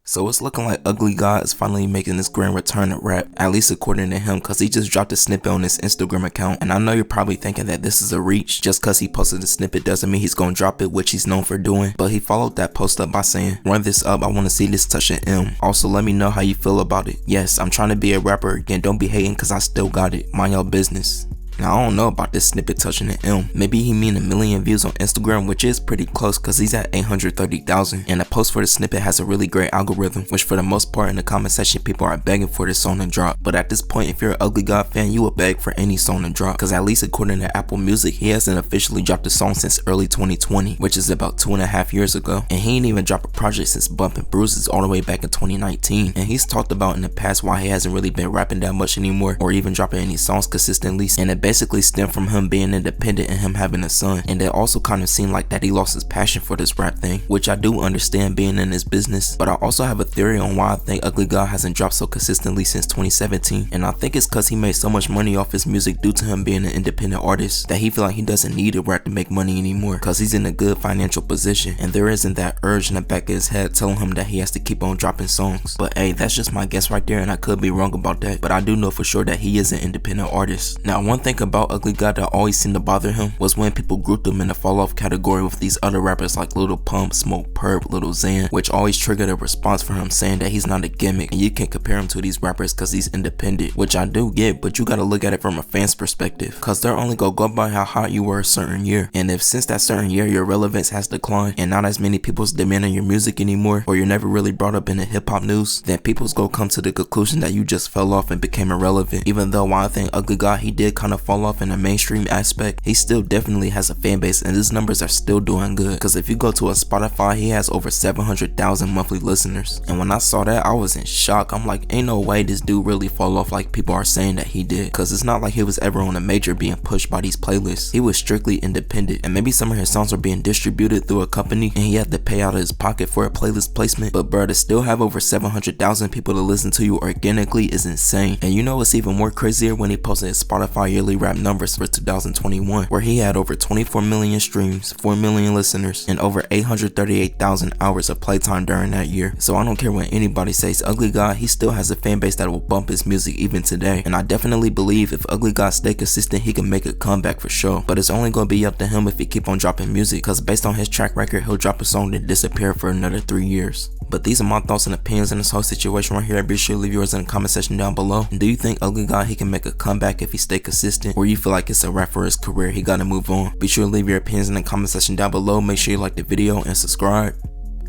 So it's looking like Ugly God is finally making his grand return to rap, at least according to him, cause he just dropped a snippet on his Instagram account. And I know you're probably thinking that this is a reach, just cause he posted the snippet doesn't mean he's gonna drop it, which he's known for doing. But he followed that post up by saying, "Run this up, I wanna see this touch an M. Also let me know how you feel about it. Yes, I'm trying to be a rapper again, don't be hating cause I still got it. Mind your business." Now I don't know about this snippet touching an M. Maybe he mean 1 million views on Instagram, which is pretty close cause he's at 830,000. And the post for the snippet has a really great algorithm, which for the most part in the comment section people are begging for this song to drop. But at this point, if you're an Ugly God fan, you would beg for any song to drop, cause at least according to Apple Music, he hasn't officially dropped a song since early 2020, which is about 2.5 years ago. And he ain't even dropped a project since Bump and Bruises all the way back in 2019. And he's talked about in the past why he hasn't really been rapping that much anymore, or even dropping any songs consistently. And it basically stemmed from him being independent and him having a son. And it also kind of seemed like that he lost his passion for this rap thing, which I do understand being in his business. But I also have a theory on why I think Ugly God hasn't dropped so consistently since 2017. And I think it's cause he made so much money off his music due to him being an independent artist that he feel like he doesn't need to rap to make money anymore, cause he's in a good financial position and there isn't that urge in the back of his head telling him that he has to keep on dropping songs. But hey, that's just my guess right there and I could be wrong about that, but I do know for sure that he is an independent artist. Now one thing about Ugly God that always seemed to bother him was when people grouped him in the fall off category with these other rappers like Lil Pump, Smoke Perp, Lil Xan, which always triggered a response from him saying that he's not a gimmick and you can't compare him to these rappers cause he's independent, which I do get, but you gotta look at it from a fan's perspective, cause they're only gonna go by how hot you were a certain year. And if since that certain year your relevance has declined and not as many people's demanding your music anymore, or you're never really brought up in the hip hop news, then people's gonna come to the conclusion that you just fell off and became irrelevant. Even though while I think Ugly God he did kind of fall off in a mainstream aspect, he still definitely has a fan base and his numbers are still doing good, cause if you go to a Spotify he has over 700,000 monthly listeners. And when I saw that I was in shock. I'm like, ain't no way this dude really fall off like people are saying that he did, cause it's not like he was ever on a major being pushed by these playlists. He was strictly independent, and maybe some of his songs were being distributed through a company and he had to pay out of his pocket for a playlist placement, but bro, to still have over 700,000 people to listen to you organically is insane. And you know what's even more crazier? When he posted his Spotify yearly rap numbers for 2021, where he had over 24 million streams, 4 million listeners, and over 838,000 hours of playtime during that year. So I don't care what anybody says, Ugly God he still has a fan base that will bump his music even today. And I definitely believe if Ugly God stay consistent he can make a comeback for sure, but it's only gonna be up to him if he keep on dropping music, cause based on his track record he'll drop a song then disappear for another 3 years. But these are my thoughts and opinions in this whole situation right here. Be sure to leave yours in the comment section down below. And do you think Ugly God he can make a comeback if he stay consistent, or you feel like it's a wrap for his career, he gotta move on? Be sure to leave your opinions in the comment section down below. Make sure you like the video and subscribe.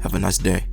Have a nice day.